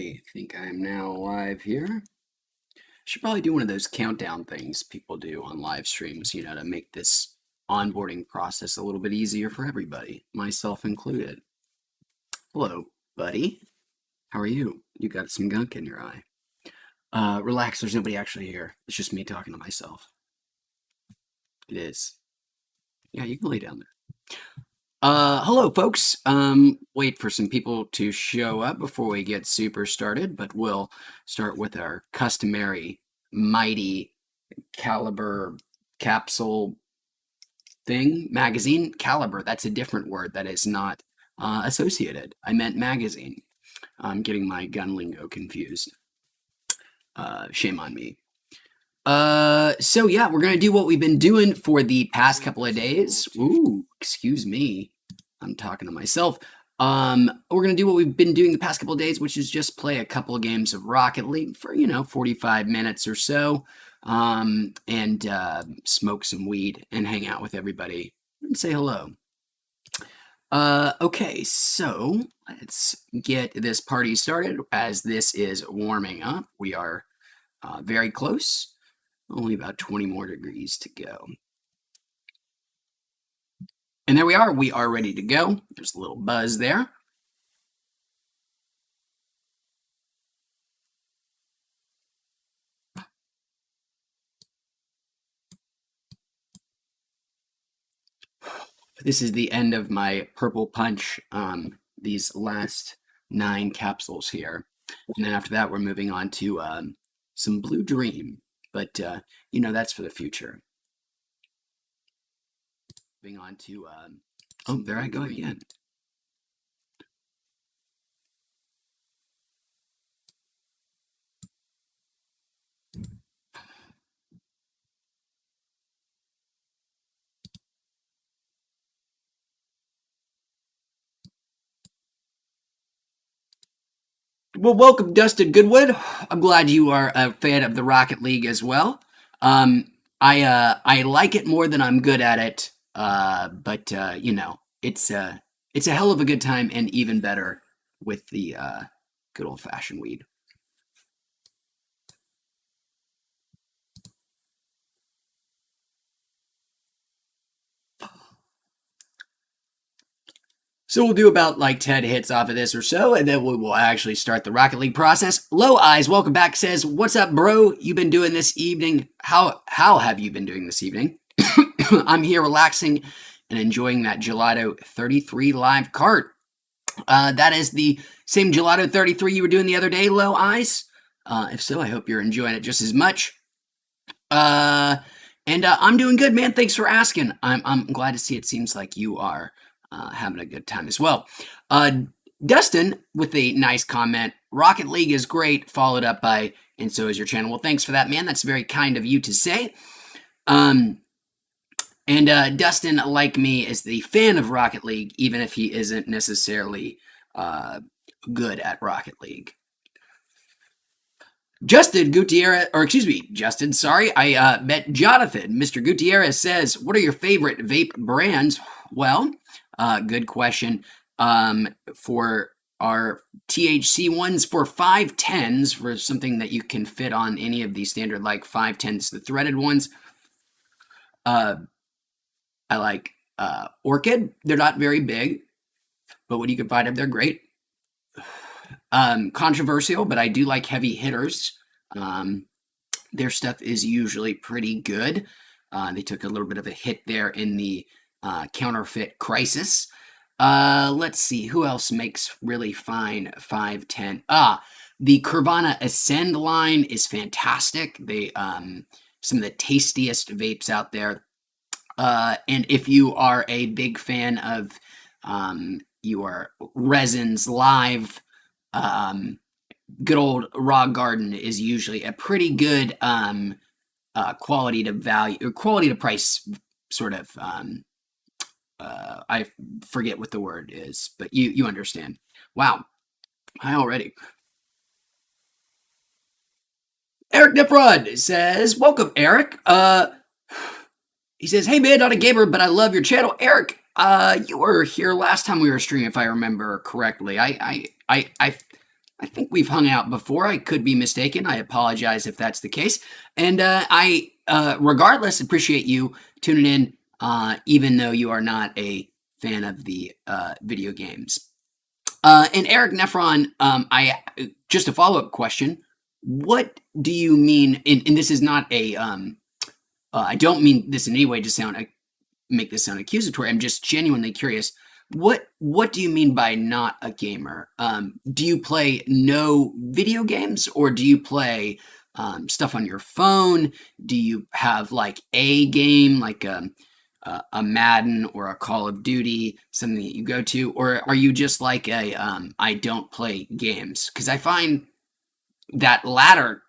I think I'm now live here. Should probably do one of those countdown things people do on live streams, to make this onboarding process a little bit easier for everybody, myself included. Hello, buddy. How are you? You got some gunk in your eye. Relax, there's nobody actually here. It's just me talking to myself. It is. Yeah, you can lay down there. Hello, folks. Wait for some people to show up before we get super started, but we'll start with our customary mighty caliber capsule thing. Magazine caliber. That's a different word that is not associated. I meant magazine. I'm getting my gun lingo confused. Shame on me. So yeah, we're gonna do what we've been doing for the past couple of days. Ooh, excuse me. I'm talking to myself. We're gonna do what we've been doing the past couple of days, which is just play a couple of games of Rocket League for 45 minutes or so, and smoke some weed and hang out with everybody and say hello. Okay, so let's get this party started as this is warming up. We are very close. Only about 20 more degrees to go. And there we are. We are ready to go. There's a little buzz there. This is the end of my purple punch, these last 9 capsules here. And then after that, we're moving on to some Blue Dream. But, that's for the future. Moving on to, oh, there I go again. Well, welcome, Dustin Goodwood. I'm glad you are a fan of the Rocket League as well. I like it more than I'm good at it, but it's a hell of a good time, and even better with the good old-fashioned weed. So we'll do about like 10 hits off of this or so, and then we will actually start the Rocket League process. Low Eyes, welcome back, says, "What's up, bro? You've been doing this evening. How have you been doing this evening?" I'm here relaxing and enjoying that Gelato 33 live cart. That is the same Gelato 33 you were doing the other day, Low Eyes. If so, I hope you're enjoying it just as much. And I'm doing good, man. Thanks for asking. I'm glad to see it seems like you are having a good time as well. Dustin with a nice comment. Rocket League is great, followed up by, and so is your channel. Well, thanks for that, man. That's very kind of you to say. And Dustin, like me, is the fan of Rocket League, even if he isn't necessarily good at Rocket League. Justin Gutierrez, sorry, I met Jonathan. Mr. Gutierrez says, "What are your favorite vape brands?" Well, good question. For our THC ones, for 510s, for something that you can fit on any of these standard like 510s, the threaded ones, I like Orchid. They're not very big, but when you can find them, they're great. Controversial, but I do like heavy hitters. Their stuff is usually pretty good. They took a little bit of a hit there in the counterfeit crisis. Let's see, who else makes really fine 510? The Curvana Ascend line is fantastic. They some of the tastiest vapes out there. And if you are a big fan of your Resins Live, good old Raw Garden is usually a pretty good quality to value or quality to price sort of. I forget what the word is, but you understand. Wow, hi already. Eric Nifrod says, "Welcome, Eric." He says, "Hey man, not a gamer, but I love your channel." Eric, you were here last time we were streaming, if I remember correctly. I I think we've hung out before. I could be mistaken. I apologize if that's the case. And I, regardless, appreciate you tuning in, even though you are not a fan of the video games. And Eric Nephron, I just a follow up question. What do you mean? And this is not a. I don't mean this in any way to make this sound accusatory. I'm just genuinely curious. What do you mean by not a gamer? Do you play no video games, or do you play stuff on your phone? Do you have like a game, like a Madden or a Call of Duty, something that you go to, or are you just like a I don't play games? Because I find that latter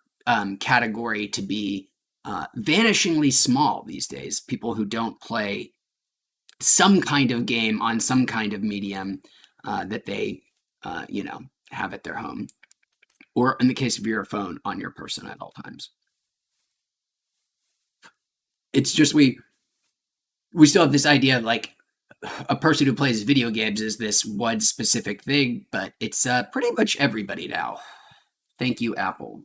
category to be vanishingly small these days. People who don't play some kind of game on some kind of medium that they, have at their home, or in the case of your phone, on your person at all times. It's just we still have this idea of like a person who plays video games is this one specific thing, but it's pretty much everybody now. Thank you, Apple.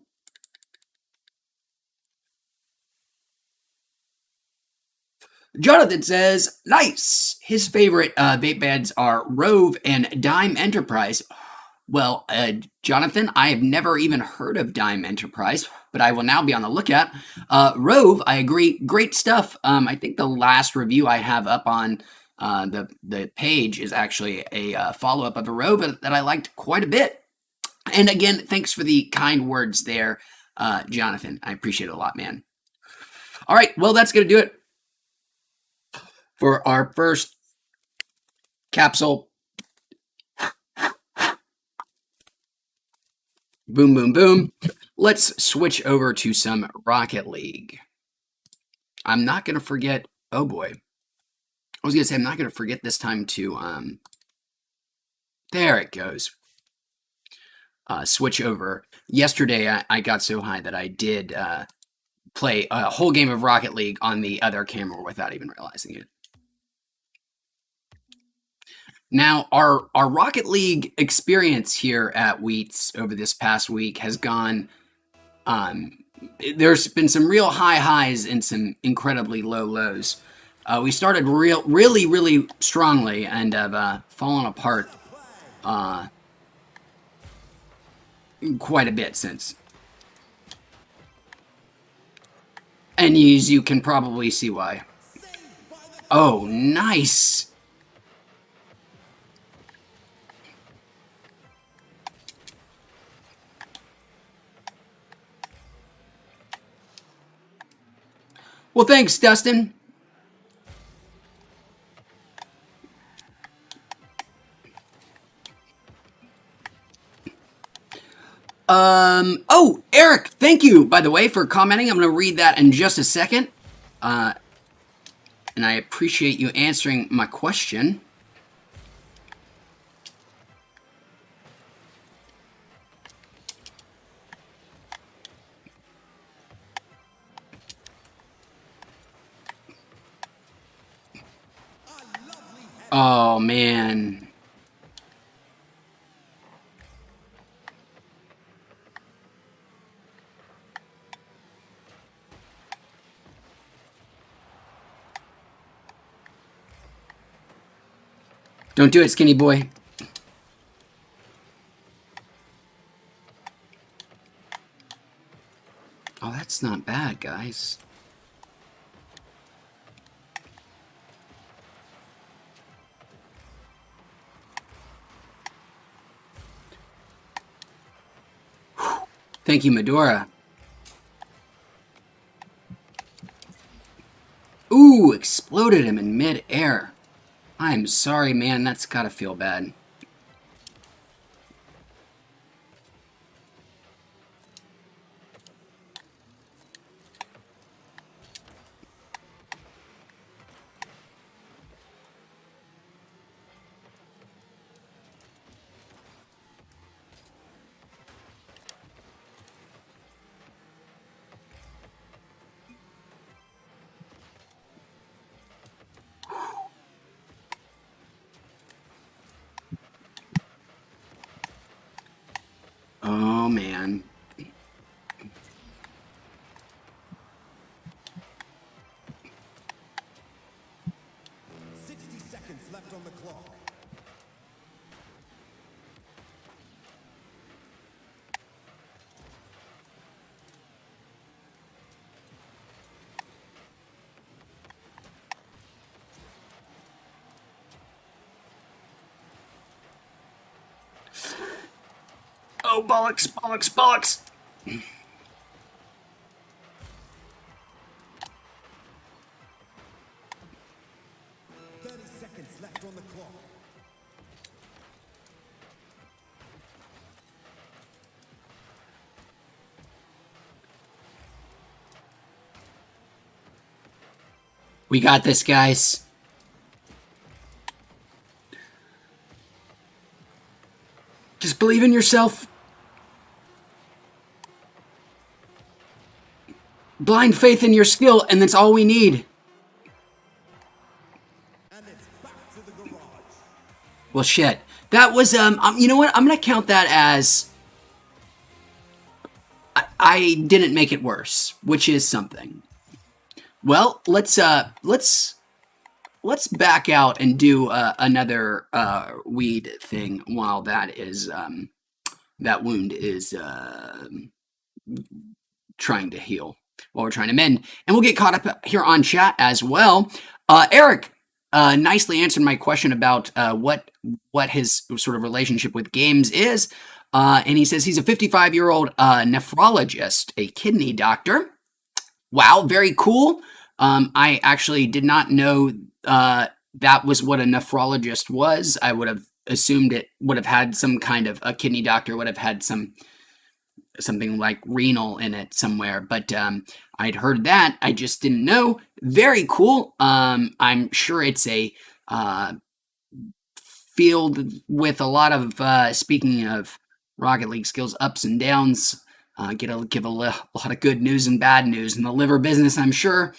Jonathan says, nice. His favorite vape bands are Rove and Dime Enterprise. Well, Jonathan, I have never even heard of Dime Enterprise, but I will now be on the lookout. Rove, I agree, great stuff. I think the last review I have up on the page is actually a follow-up of a Rove that I liked quite a bit. And again, thanks for the kind words there, Jonathan. I appreciate it a lot, man. All right, well, that's going to do it for our first capsule. Boom, boom, boom. Let's switch over to some Rocket League. I'm not going to forget. Oh, boy. I was going to say I'm not going to forget this time to, there it goes. Switch over. Yesterday, I got so high that I did play a whole game of Rocket League on the other camera without even realizing it. Now, our Rocket League experience here at Wheats over this past week has gone, there's been some real high highs and some incredibly low lows. We started really strongly and have fallen apart quite a bit since. And you can probably see why. Oh, nice! Well, thanks, Dustin. Oh, Eric, thank you, by the way, for commenting. I'm going to read that in just a second. And I appreciate you answering my question. Oh, man. Don't do it, skinny boy. Oh, that's not bad, guys. Thank you, Medora. Ooh, exploded him in mid-air. I'm sorry, man. That's gotta feel bad. man. 60 seconds left on the clock. Oh, bollocks, bollocks, bollocks. 30 seconds left on the clock. We got this, guys. Just believe in yourself. Blind faith in your skill, and that's all we need. And it's back to the garage. Well, shit. That was, you know what? I'm gonna count that as I didn't make it worse, which is something. Well, let's back out and do another weed thing while that is that wound is trying to heal, while we're trying to mend, and we'll get caught up here on chat as well. Eric nicely answered my question about what his sort of relationship with games is, and he says he's a 55-year-old nephrologist, a kidney doctor. Wow, very cool. I actually did not know that was what a nephrologist was. I would have assumed it would have had some kind of, a kidney doctor would have had something like renal in it somewhere, but I'd heard that. I just didn't know. Very cool. I'm sure it's a field with a lot of, speaking of Rocket League skills, ups and downs. Give a lot of good news and bad news in the liver business, I'm sure,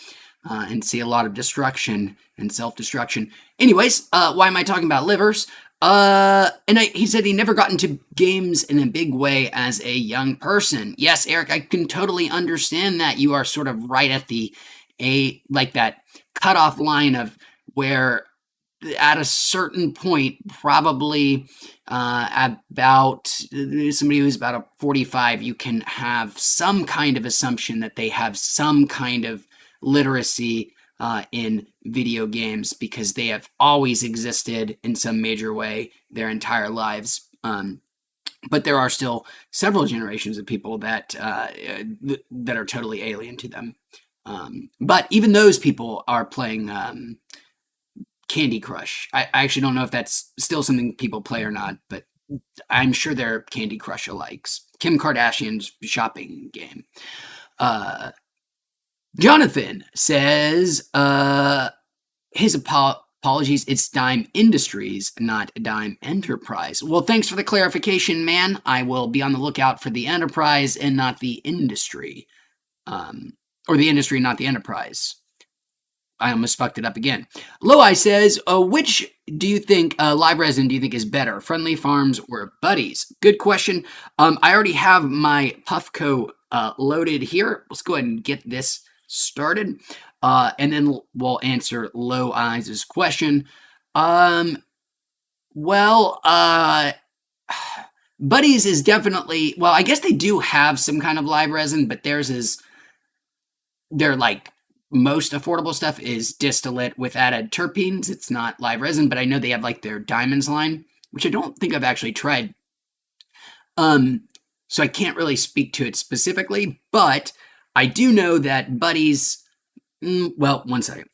and see a lot of destruction and self-destruction. Anyways, why am I talking about livers? He said he never got into games in a big way as a young person. Yes, Eric, I can totally understand that. You are sort of right at like that cutoff line of where at a certain point, probably about somebody who's about a 45, you can have some kind of assumption that they have some kind of literacy in video games, because they have always existed in some major way their entire lives. But there are still several generations of people that are totally alien to them. But even those people are playing Candy Crush. I actually don't know if that's still something people play or not, but I'm sure they're Candy Crush alikes. Kim Kardashian's shopping game. Jonathan says his apologies, it's Dime Industries, not Dime Enterprise. Well, thanks for the clarification, man. I will be on the lookout for the enterprise and not the industry. Or the industry, not the enterprise. I almost fucked it up again. Loai says, which do you think, live resin do you think is better, Friendly Farms or Buddies? Good question. I already have my Puffco loaded here. Let's go ahead and get this started. And then we'll answer Low Eyes' question. Buddies is definitely, well, I guess they do have some kind of live resin, but theirs is, they're like, most affordable stuff is distillate with added terpenes. It's not live resin, but I know they have like their diamonds line, which I don't think I've actually tried. So I can't really speak to it specifically, but I do know that Buddies, well, one second.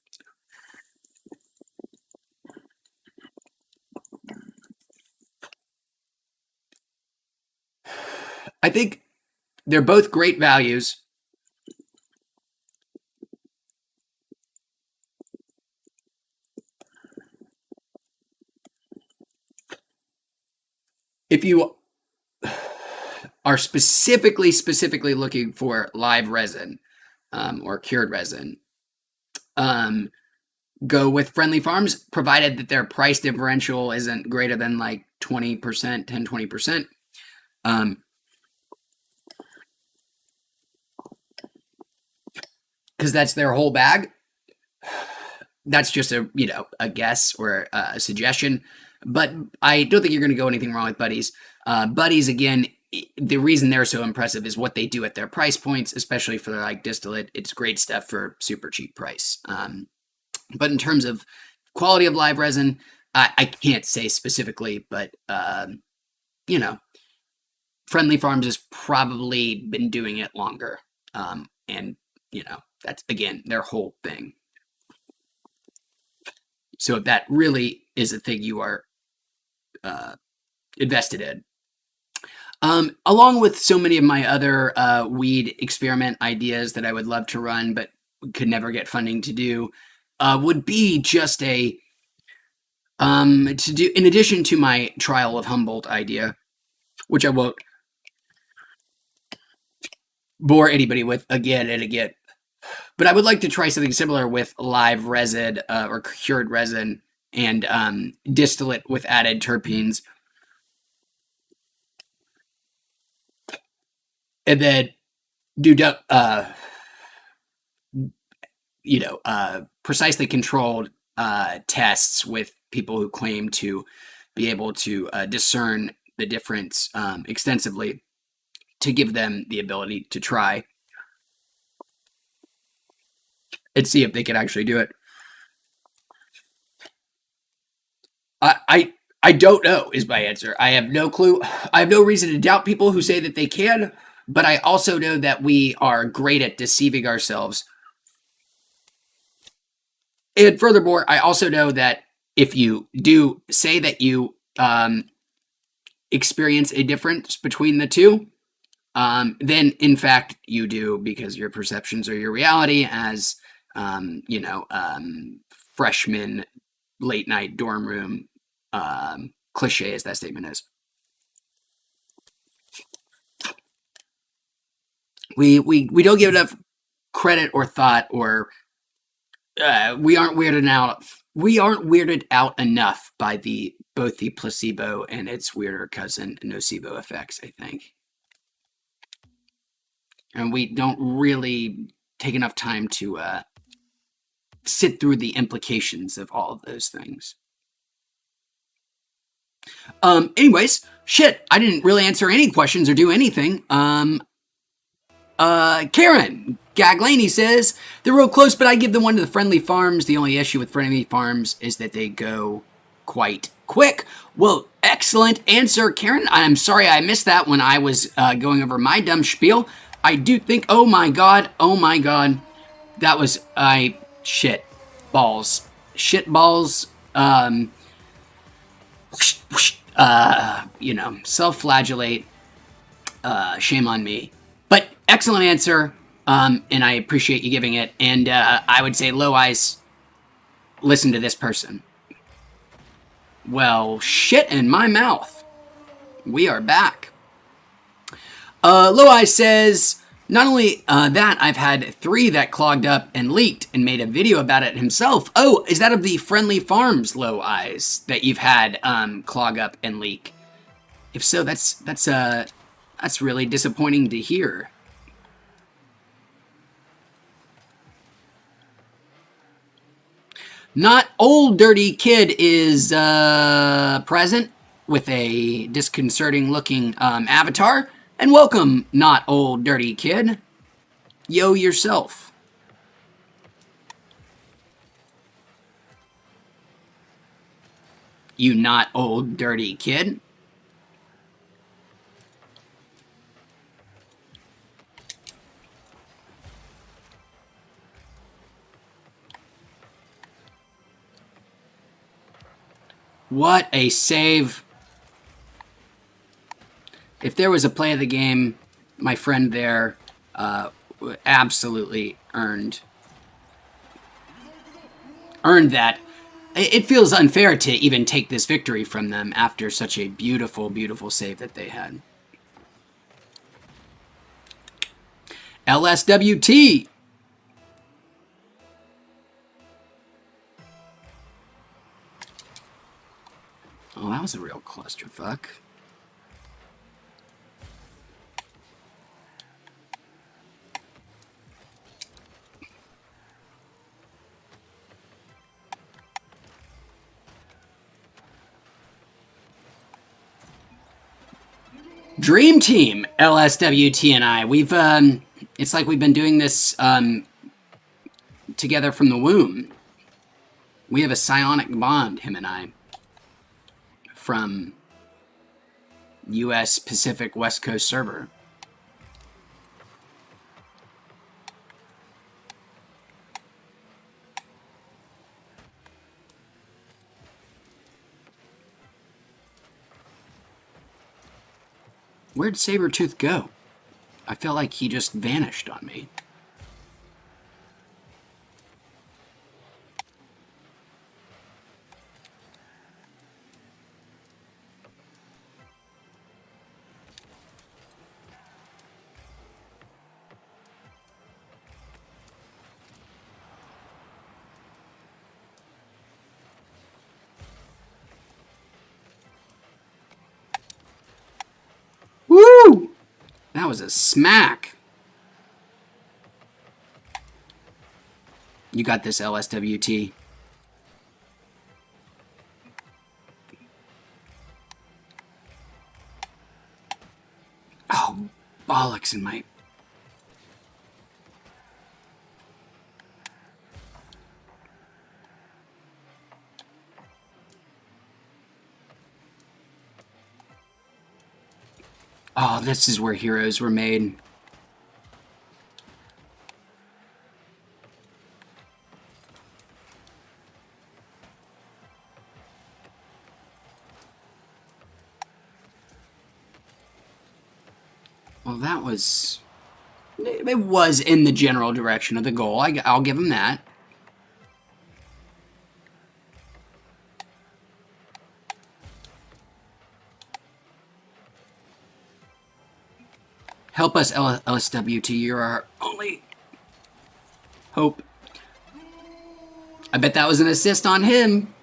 I think they're both great values. If you are specifically looking for live resin or cured resin, go with Friendly Farms, provided that their price differential isn't greater than like 20%, 10, 20%. because that's their whole bag. That's just a guess or a suggestion, but I don't think you're going to go anything wrong with buddies. Buddies, again, the reason they're so impressive is what they do at their price points, especially for like distillate. It's great stuff for super cheap price. But in terms of quality of live resin, I can't say specifically, but Friendly Farms has probably been doing it longer, and that's again their whole thing. So if that really is a thing you are invested in. Along with so many of my other weed experiment ideas that I would love to run but could never get funding to do, would be just to do, in addition to my trial of Humboldt idea, which I won't bore anybody with again and again, but I would like to try something similar with live resin or cured resin and distillate with added terpenes. And then do precisely controlled tests with people who claim to be able to discern the difference extensively, to give them the ability to try and see if they can actually do it. I don't know is my answer. I have no clue. I have no reason to doubt people who say that they can, but I also know that we are great at deceiving ourselves. And furthermore, I also know that if you do say that you experience a difference between the two, then in fact you do, because your perceptions are your reality, as freshman late night dorm room cliche as that statement is. We don't give enough credit or thought, or we aren't weirded out enough by both the placebo and its weirder cousin nocebo effects, I think. And we don't really take enough time to sit through the implications of all of those things. Anyways, shit, I didn't really answer any questions or do anything. Karen Gaglani says, they're real close, but I give the one to the Friendly Farms. The only issue with Friendly Farms is that they go quite quick. Well, excellent answer, Karen. I'm sorry I missed that when I was going over my dumb spiel. I do think, oh my god, that was, shit balls. Self-flagellate, shame on me. But excellent answer, and I appreciate you giving it. And I would say, Low Eyes, listen to this person. Well, shit in my mouth. We are back. Low Eyes says, not only that, I've had 3 that clogged up and leaked and made a video about it himself. Oh, is that of the Friendly Farms, Low Eyes, that you've had clog up and leak? If so, that's really disappointing to hear. Not Old Dirty Kid is present with a disconcerting looking avatar. And welcome, Not Old Dirty Kid. Yo yourself. You not old dirty kid. What a save. If there was a play of the game, my friend there absolutely earned that. It feels unfair to even take this victory from them after such a beautiful, beautiful save that they had. LSWT. Oh, that was a real clusterfuck. Dream Team, LSWT and I. It's like we've been doing this together from the womb. We have a psionic bond, him and I, from U.S. Pacific West Coast server. Where'd Sabretooth go? I felt like he just vanished on me. Woo! That was a smack. You got this, LSWT. Oh, bollocks in my... Oh, this is where heroes were made. Well, that was... It was in the general direction of the goal. I'll give him that. Help us, LSWT. You're our only hope. I bet that was an assist on him.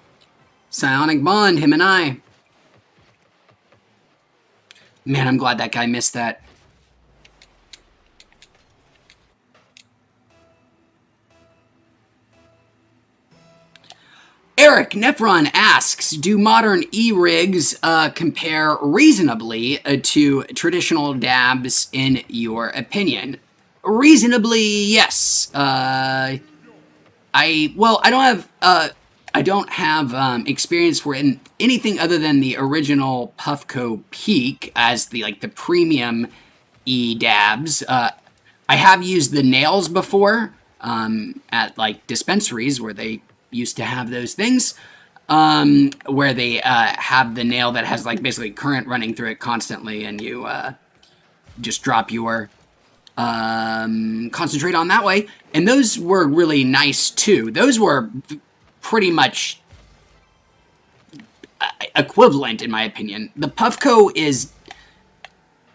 Psionic bond, him and I. Man, I'm glad that guy missed that. Eric Nephron asks, do modern e-rigs compare reasonably to traditional dabs in your opinion? Reasonably, yes. I don't have experience for anything other than the original Puffco Peak as the premium e-dabs. I have used the nails before at dispensaries where they used to have those things, where they have the nail that has basically current running through it constantly, and you just drop your concentrate on that way. And those were really nice too. Those were pretty much equivalent in my opinion. The Puffco is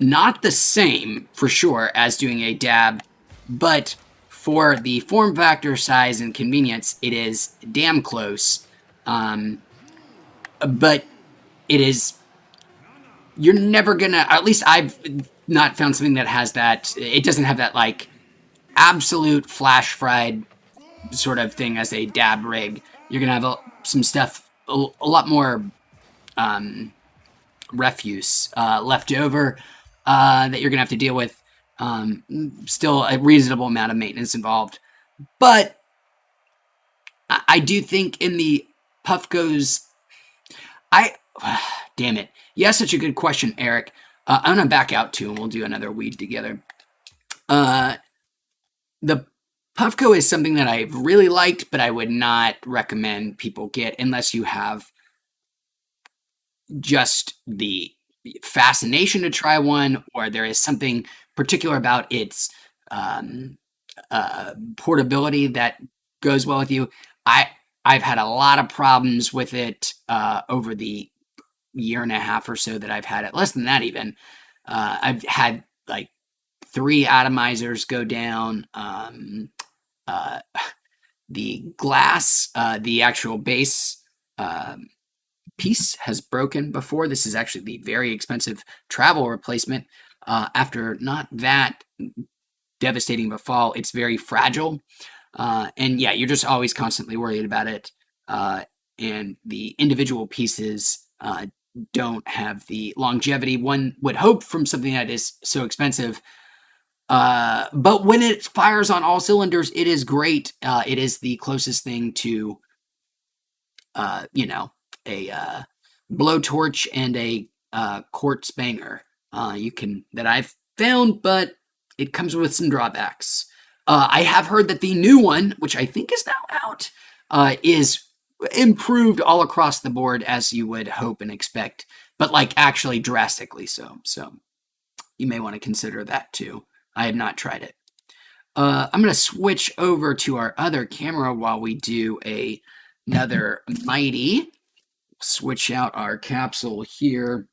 not the same for sure as doing a dab, but for the form factor, size, and convenience, it is damn close. But it is, you're never gonna, at least I've not found something that has that, it doesn't have that absolute flash fried sort of thing as a dab rig. You're gonna have some stuff, a lot more refuse left over that you're gonna have to deal with. Still a reasonable amount of maintenance involved, but I do think in the Puffco's, damn it. Yeah, such a good question, Eric. I'm gonna back out too, and we'll do another weed together. The Puffco is something that I've really liked, but I would not recommend people get unless you have just the fascination to try one, or there is something particular about its portability that goes well with you. I've had a lot of problems with it over the year and a half or so that I've had it. Less than that even. I've had 3 atomizers go down. The glass, the actual base piece has broken before. This is actually the very expensive travel replacement. After not that devastating of a fall, it's very fragile. And yeah, you're just always constantly worried about it. And the individual pieces don't have the longevity one would hope from something that is so expensive. But when it fires on all cylinders, it is great. It is the closest thing to, you know, a blowtorch and a quartz banger that I've found, but it comes with some drawbacks. I have heard that the new one, which I think is now out, is improved all across the board, as you would hope and expect, but like actually drastically so. So you may want to consider that too. I have not tried it. I'm going to switch over to our other camera while we do another Mighty. Switch out our capsule here.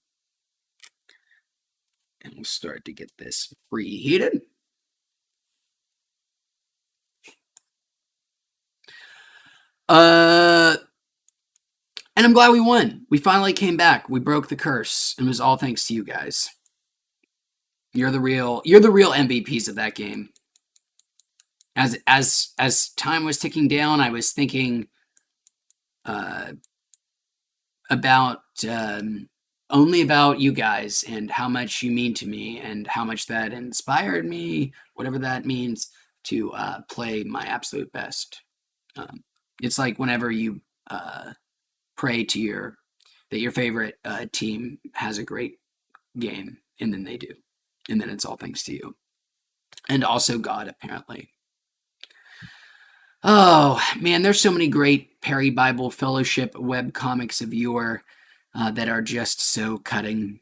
And we'll start to get this preheated. And I'm glad we won. We finally came back. We broke the curse. And it was all thanks to you guys. You're the real MVPs of that game. As time was ticking down, I was thinking about only about you guys and how much you mean to me and how much that inspired me, whatever that means, to play my absolute best. It's like whenever you pray to that your favorite team has a great game, and then they do, and then it's all thanks to you, and also God, apparently. Oh man, there's so many great Perry Bible Fellowship web comics of yore that are just so cutting,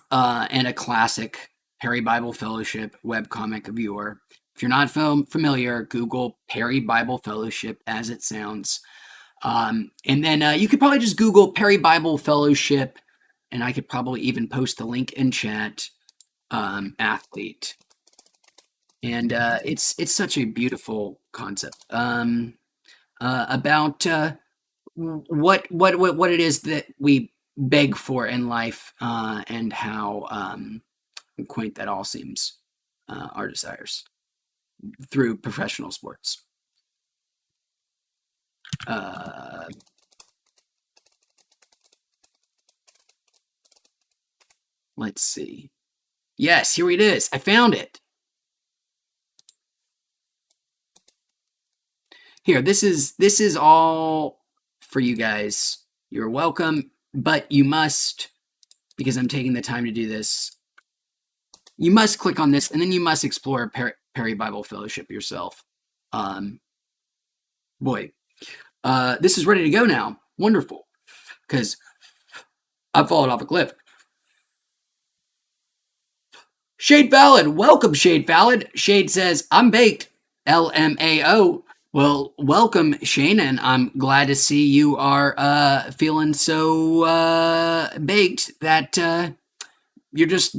and a classic Perry Bible Fellowship web comic of yore. If you're not familiar, Google Perry Bible Fellowship as it sounds. And then you could probably just Google Perry Bible Fellowship, and I could probably even post the link in chat, athlete. And it's such a beautiful concept about what it is that we beg for in life, and how quaint that all seems, our desires through professional sports. Let's see. Yes, here it is. I found it. Here, this is all for you guys. You're welcome, but you must, because I'm taking the time to do this, you must click on this, and then you must explore Perry Bible Fellowship yourself. Boy, this is ready to go now. Wonderful, because I've fallen off a cliff. Shade Valid, welcome, Shade Valid. Shade says, I'm baked. LMAO. Well, welcome, Shane, and I'm glad to see you are feeling so baked that you're just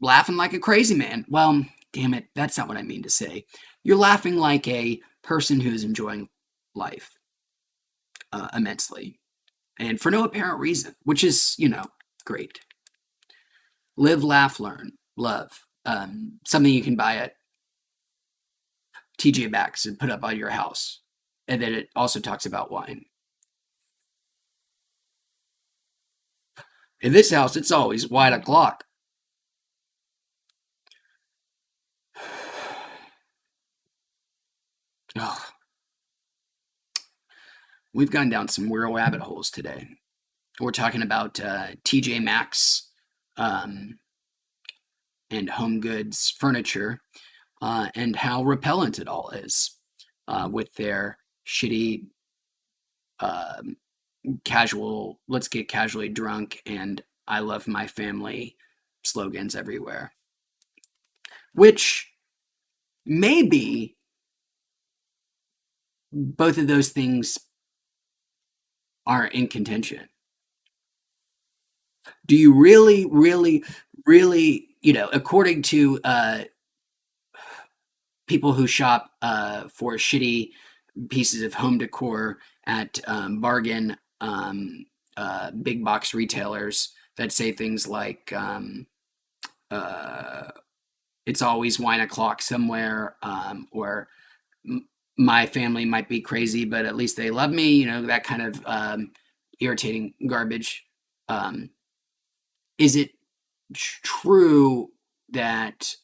laughing like a crazy man. Well, damn it, that's not what I mean to say. You're laughing like a person who is enjoying life immensely, and for no apparent reason, which is, great. Live, laugh, learn, love. Something you can buy at TJ Maxx and put up on your house. And then it also talks about wine. In this house, it's always wine o'clock. Oh. We've gone down some real rabbit holes today. We're talking about TJ Maxx and home goods, furniture, and how repellent it all is with their shitty casual, let's get casually drunk and I love my family slogans everywhere. Which maybe both of those things are in contention. Do you really, really, really, according to people who shop for shitty pieces of home decor at bargain big box retailers that say things like it's always wine o'clock somewhere, or my family might be crazy but at least they love me, that kind of irritating garbage. is it true that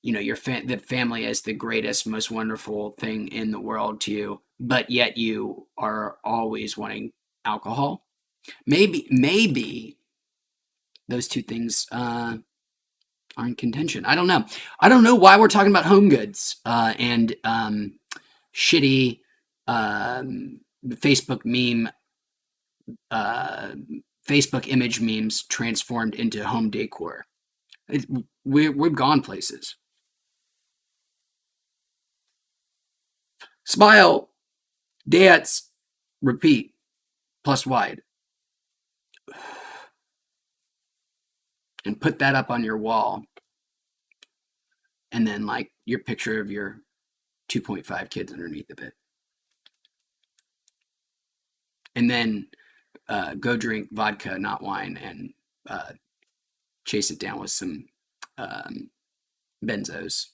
your the family is the greatest, most wonderful thing in the world to you, but yet you are always wanting alcohol? Maybe those two things are in contention. I don't know. I don't know why we're talking about home goods and shitty Facebook meme, Facebook image memes transformed into home decor. We've gone places. Smile, dance, repeat, plus wide. And put that up on your wall. And then, like, your picture of your 2.5 kids underneath of it. And then go drink vodka, not wine, and chase it down with some benzos.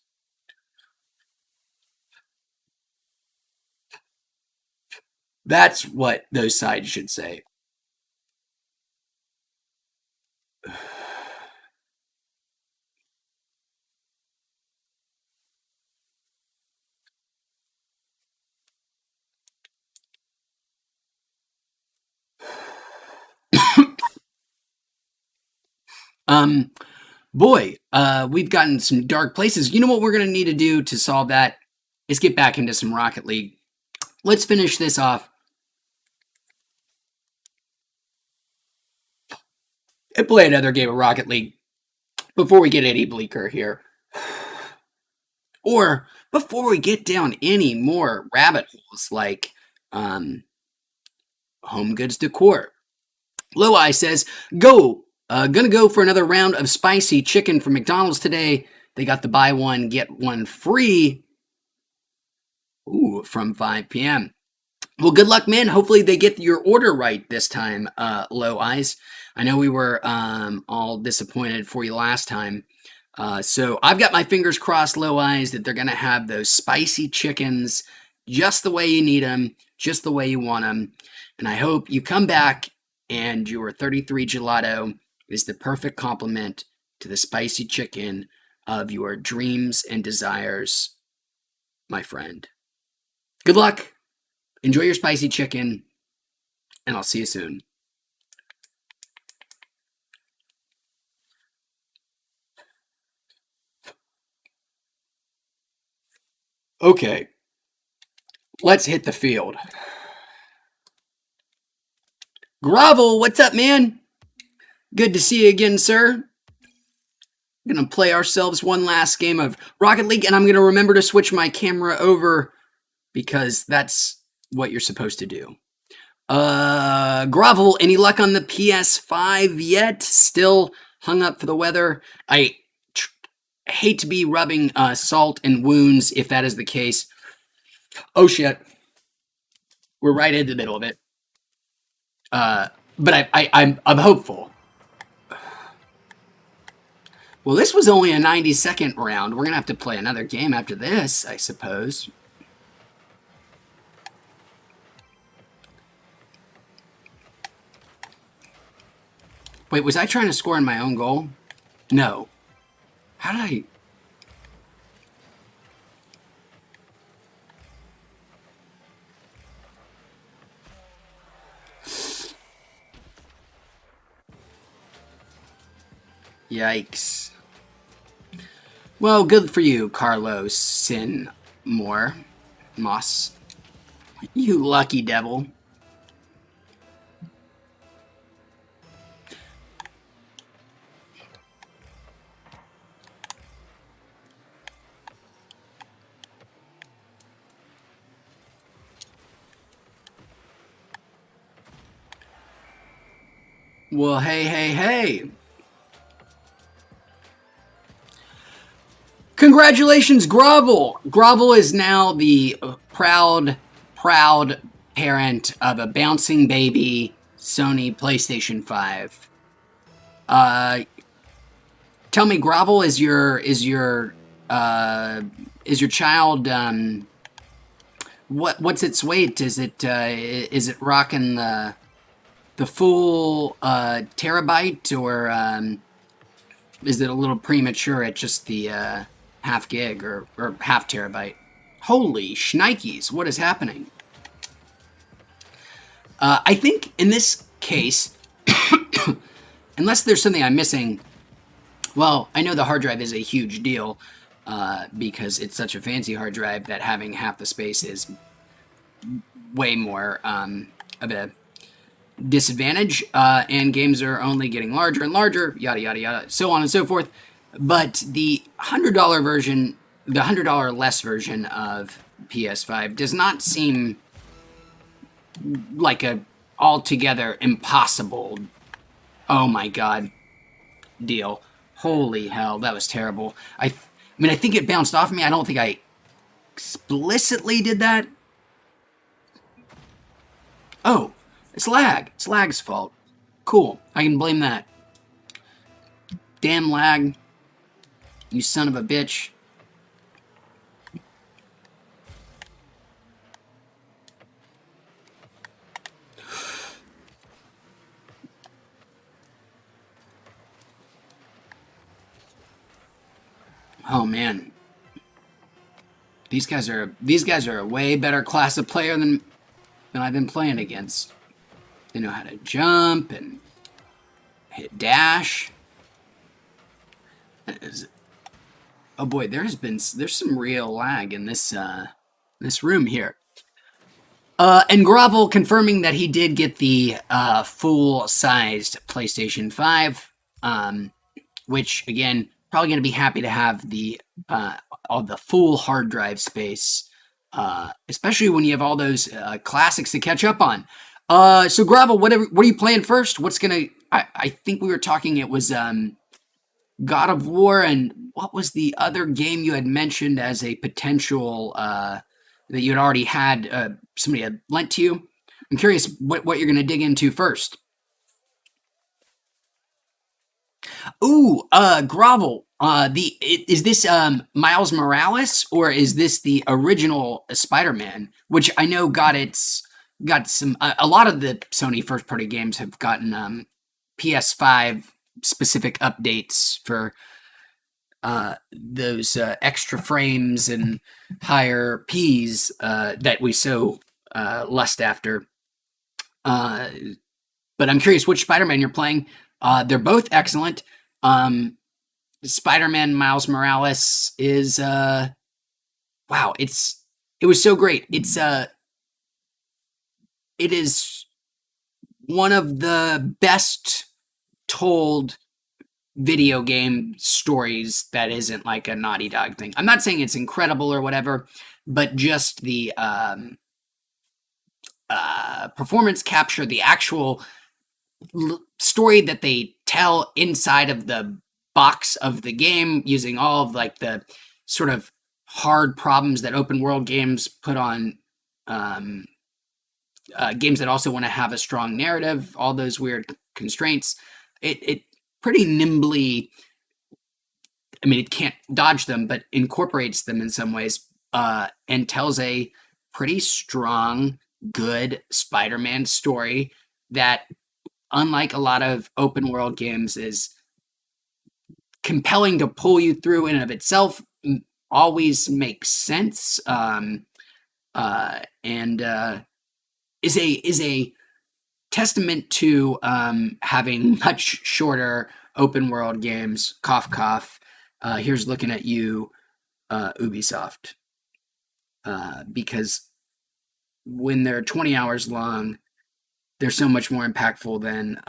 That's what those sides should say. Boy, we've gotten some dark places. You know what we're going to need to do to solve that is get back into some Rocket League. Let's finish this off and play another game of Rocket League before we get any bleaker here. Or before we get down any more rabbit holes like home goods decor. Low Eye says, gonna go for another round of spicy chicken from McDonald's today. They got the buy one, get one free. Ooh, from 5 p.m. Well, good luck, man. Hopefully they get your order right this time, Low Eyes. I know we were all disappointed for you last time. So I've got my fingers crossed, Low Eyes, that they're going to have those spicy chickens just the way you need them, just the way you want them. And I hope you come back and your 33 gelato is the perfect complement to the spicy chicken of your dreams and desires, my friend. Good luck. Enjoy your spicy chicken, and I'll see you soon. Okay, let's hit the field. Grovel, what's up, man? Good to see you again, sir. Gonna play ourselves one last game of Rocket League, and I'm gonna remember to switch my camera over because that's what you're supposed to do. Grovel, any luck on the PS5 yet? Still hung up for the weather. I hate to be rubbing salt in wounds if that is the case. Oh shit, we're right in the middle of it. But I'm hopeful. Well, this was only a 90-second round. We're gonna have to play another game after this, I suppose. Wait, was I trying to score in my own goal? No. How did I... Yikes. Well, good for you, Carlos Sin Moss. You lucky devil. Well, hey. Congratulations, Grovel! Grovel is now the proud parent of a bouncing baby Sony PlayStation 5. Tell me, Grovel, is your child what's its weight? Is it rocking the the full terabyte, or is it a little premature at just the half gig or half terabyte? Holy shnikes, what is happening? I think in this case, unless there's something I'm missing, well, I know the hard drive is a huge deal because it's such a fancy hard drive that having half the space is way more of a disadvantage, and games are only getting larger and larger, yada yada yada, so on and so forth. But the $100 version, the $100 less version of PS5 does not seem like a altogether impossible, oh my god, deal. Holy hell, that was terrible. I mean, I think it bounced off me. I don't think I explicitly did that. Oh, it's lag. It's lag's fault. Cool. I can blame that. Damn lag. You son of a bitch. Oh man. These guys are a way better class of player than I've been playing against. They know how to jump and hit dash. Oh boy, there's some real lag in this room here. And Grovel confirming that he did get the full-sized PlayStation 5, which again, probably going to be happy to have the all the full hard drive space, especially when you have all those classics to catch up on. So Grovel, what are you playing first? What's gonna? I think we were talking. It was God of War, and what was the other game you had mentioned as a potential that you had already had somebody had lent to you? I'm curious what you're going to dig into first. Ooh, Grovel. Is this Miles Morales, or is this the original Spider-Man? Which I know got some. A lot of the Sony first-party games have gotten PS5 specific updates for those extra frames and higher Ps that we so lust after. But I'm curious which Spider-Man you're playing. They're both excellent. Spider-Man Miles Morales is wow, it was so great. It is one of the best told video game stories that isn't like a Naughty Dog thing. I'm not saying it's incredible or whatever, but just the performance capture, the actual story that they tell inside of the box of the game, using all of like the sort of hard problems that open world games put on games that also want to have a strong narrative, all those weird constraints. It pretty nimbly, I mean, it can't dodge them, but incorporates them in some ways, and tells a pretty strong, good Spider-Man story that, unlike a lot of open world games, is compelling to pull you through in and of itself, always makes sense, and is a testament to having much shorter open world games. Cough, cough. Here's looking at you, Ubisoft, because when they're 20 hours long, they're so much more impactful than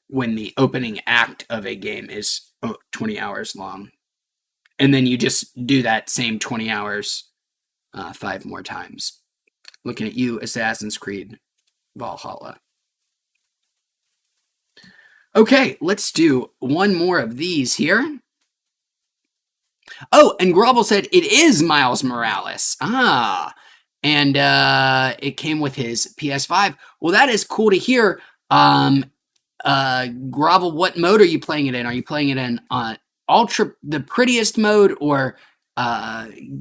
when the opening act of a game is 20 hours long. And then you just do that same 20 hours 5 more times. Looking at you, Assassin's Creed Valhalla. Okay, let's do one more of these here. Oh, and Grovel said it is Miles Morales. Ah, and it came with his PS5. Well, that is cool to hear. Grovel, what mode are you playing it in? Are you playing it in ultra, the prettiest mode, or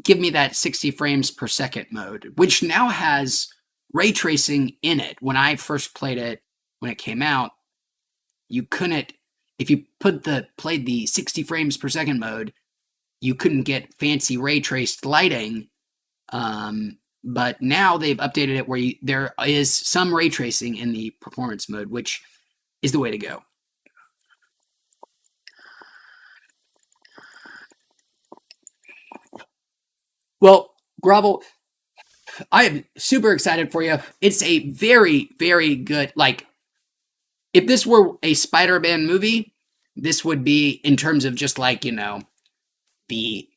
give me that 60 frames per second mode, which now has ray tracing in it? When I first played it, when it came out, you couldn't, if you played the 60 frames per second mode, you couldn't get fancy ray traced lighting. But now they've updated it where there is some ray tracing in the performance mode, which is the way to go. Well, Grovel, I am super excited for you. It's a very, very good, like, if this were a Spider-Man movie, this would be, in terms of just like, the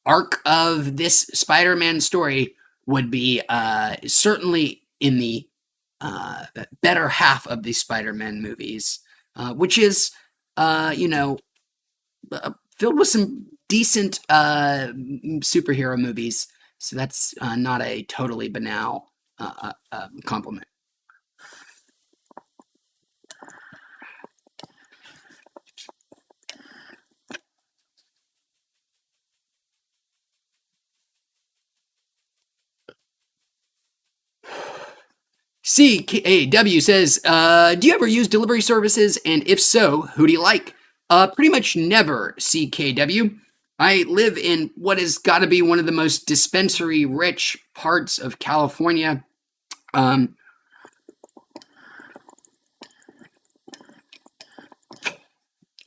arc of this Spider-Man story would be certainly in the better half of the Spider-Man movies, which is, filled with some decent superhero movies. So that's not a totally banal compliment. CKW says, do you ever use delivery services? And if so, who do you like? Pretty much never, CKW. I live in what has got to be one of the most dispensary rich parts of California.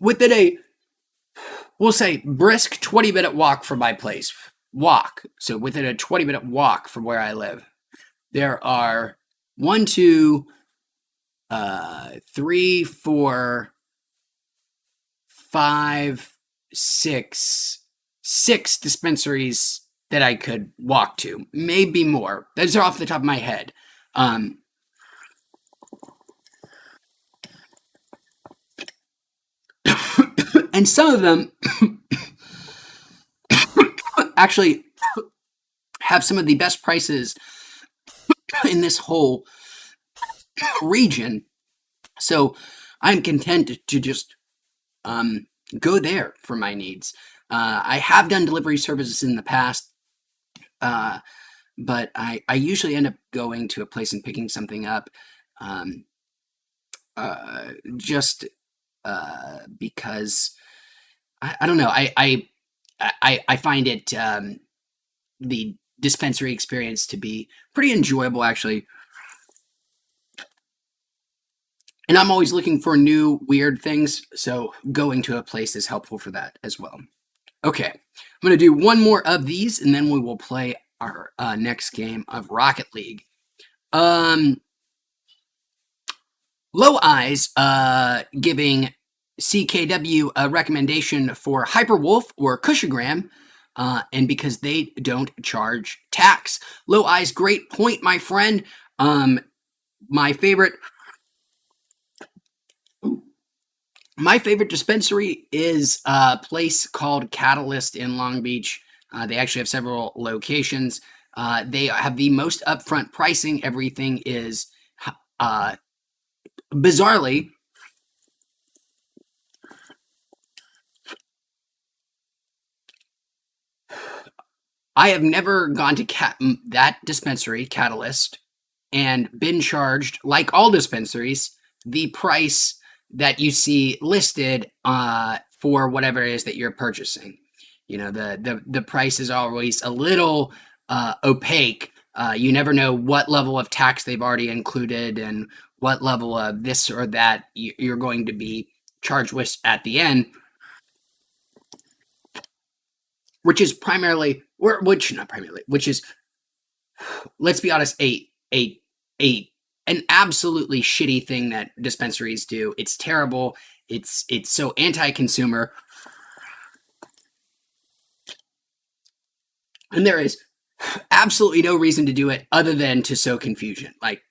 Within a, we'll say, brisk 20-minute walk from my place. So within a 20-minute walk from where I live, there are 1, 2, 3, 4, 5, 6 dispensaries that I could walk to, maybe more. Those are off the top of my head. And some of them actually have some of the best prices in this whole region. So I'm content to just go there for my needs. I have done delivery services in the past, but I usually end up going to a place and picking something up, just because I don't know. I find it the dispensary experience to be pretty enjoyable, actually. And I'm always looking for new weird things, so going to a place is helpful for that as well. Okay, I'm going to do one more of these, and then we will play our next game of Rocket League. Low Eyes giving CKW a recommendation for Hyperwolf or Cushagram, and because they don't charge tax. Low Eyes, great point, my friend. My favorite dispensary is a place called Catalyst in Long Beach. They actually have several locations. They have the most upfront pricing. Everything is bizarrely, I have never gone to that dispensary, Catalyst, and been charged, like all dispensaries, the price that you see listed for whatever it is that you're purchasing. The price is always a little opaque. You never know what level of tax they've already included and what level of this or that you're going to be charged with at the end, which is primarily, which is, let's be honest, an absolutely shitty thing that dispensaries do. It's terrible. It's so anti-consumer. And there is absolutely no reason to do it other than to sow confusion. Like,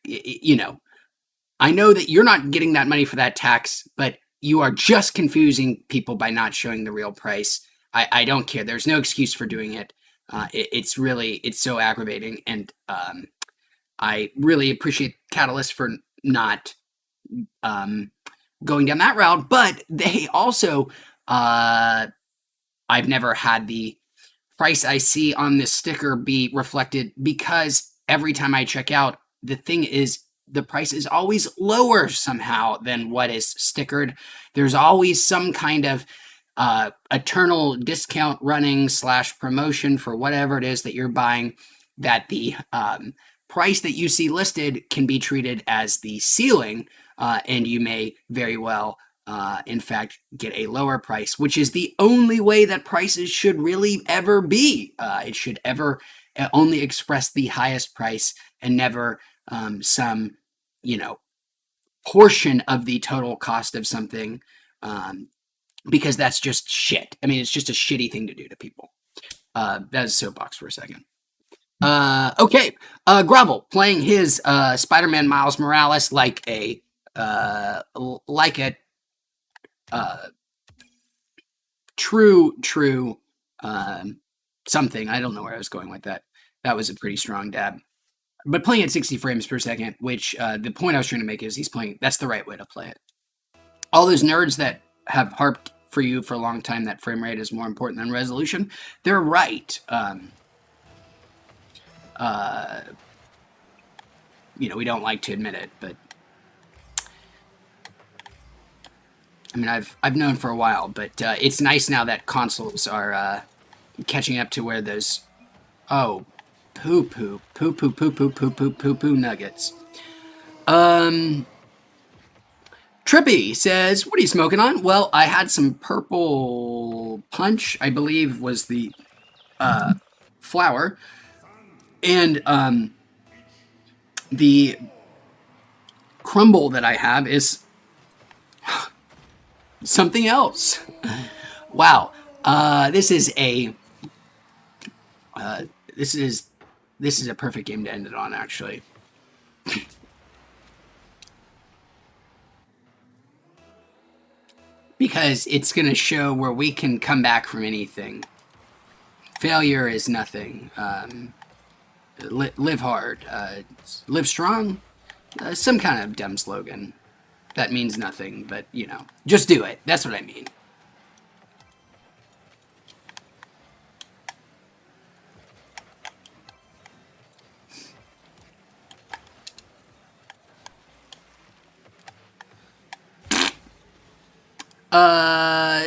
I know that you're not getting that money for that tax, but you are just confusing people by not showing the real price. I don't care. There's no excuse for doing it. It's so aggravating. And I really appreciate Catalyst for not going down that route. But they also, I've never had the price I see on this sticker be reflected, because every time I check out, the thing is the price is always lower somehow than what is stickered. There's always some kind of eternal discount running / promotion for whatever it is that you're buying, that the price that you see listed can be treated as the ceiling, and you may very well in fact get a lower price, which is the only way that prices should really ever be. It should ever only express the highest price and never some, portion of the total cost of something, because that's just shit. I mean, it's just a shitty thing to do to people. That is soapbox for a second. Okay. Gravel playing his Spider-Man Miles Morales like a true something. I don't know where I was going with that. That was a pretty strong dab. But playing at 60 frames per second, which the point I was trying to make is he's playing, that's the right way to play it. All those nerds that have harped for you for a long time that frame rate is more important than resolution, they're right. We don't like to admit it, but I mean, I've known for a while, but it's nice now that consoles are catching up to where those poo nuggets. Trippy says, what are you smoking on? Well, I had some purple punch, I believe was the flower, and the crumble that I have is something else. Wow. This is a perfect game to end it on, actually. Because it's going to show where we can come back from anything. Failure is nothing. Live hard. Live strong. Some kind of dumb slogan. That means nothing, but, just do it. That's what I mean.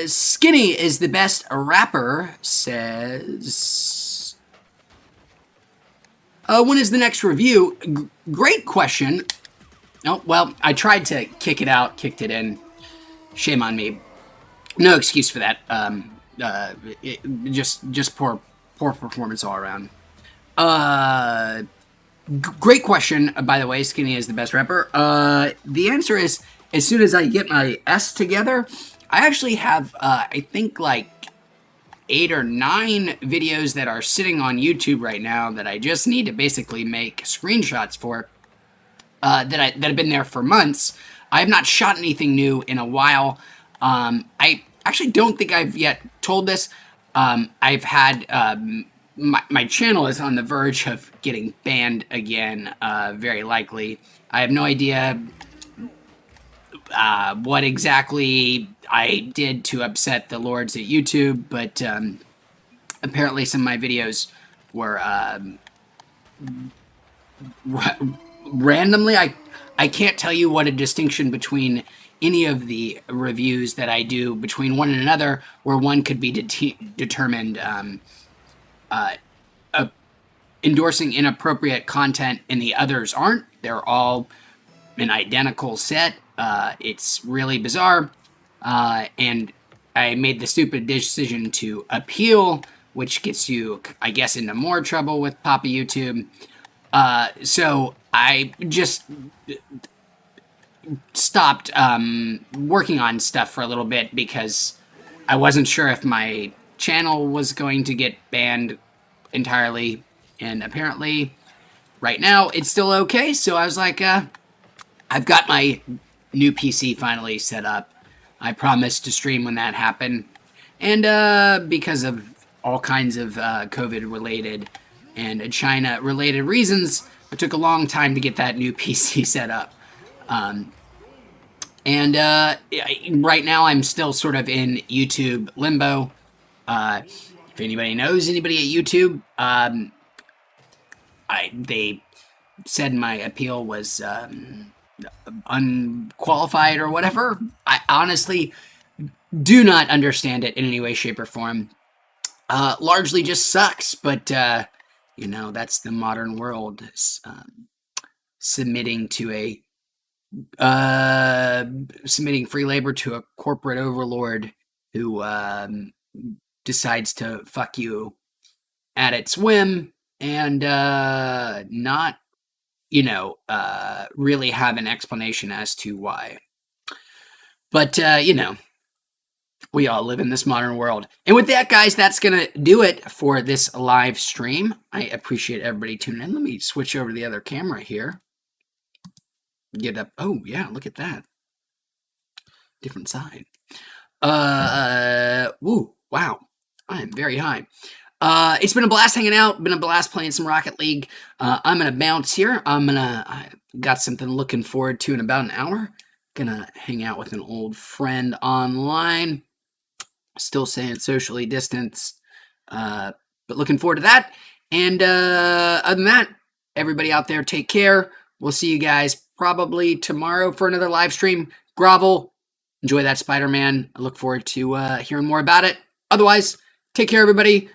Skinny is the best rapper, says. When is the next review? Great question. Oh, well, I tried to kicked it in. Shame on me. No excuse for that. Just poor performance all around. Great question, by the way. Skinny is the best rapper. The answer is, as soon as I get my S together, I actually have, I think, like 8 or 9 videos that are sitting on YouTube right now that I just need to basically make screenshots for, that have been there for months. I have not shot anything new in a while. I actually don't think I've yet told this. I've had, my channel is on the verge of getting banned again, very likely. I have no idea what exactly I did to upset the lords at YouTube, but apparently some of my videos were randomly. I can't tell you what a distinction between any of the reviews that I do between one and another, where one could be determined endorsing inappropriate content and the others aren't. They're all an identical set. It's really bizarre, and I made the stupid decision to appeal, which gets you, I guess, into more trouble with Papa YouTube. So I just stopped working on stuff for a little bit because I wasn't sure if my channel was going to get banned entirely, and apparently right now it's still okay. So I was like, I've got my new PC finally set up. I promised to stream when that happened, and because of all kinds of COVID-related and China-related reasons, it took a long time to get that new PC set up. Right now I'm still sort of in YouTube limbo. If anybody knows anybody at YouTube, they said my appeal was unqualified or whatever. I honestly do not understand it in any way, shape, or form. Largely just sucks, but that's the modern world. Submitting free labor to a corporate overlord who decides to fuck you at its whim and not really have an explanation as to why. But we all live in this modern world. And with that, guys, that's going to do it for this live stream. I appreciate everybody tuning in. Let me switch over to the other camera here. Get up. Oh, yeah, look at that. Different side. Woo, wow. I am very high. It's been a blast hanging out. Been a blast playing some Rocket League. I'm going to bounce here. I got something looking forward to in about an hour. Gonna hang out with an old friend online. Still saying socially distanced, but looking forward to that. And other than that, everybody out there, take care. We'll see you guys probably tomorrow for another live stream. Grovel, enjoy that Spider-Man. I look forward to hearing more about it. Otherwise, take care, everybody.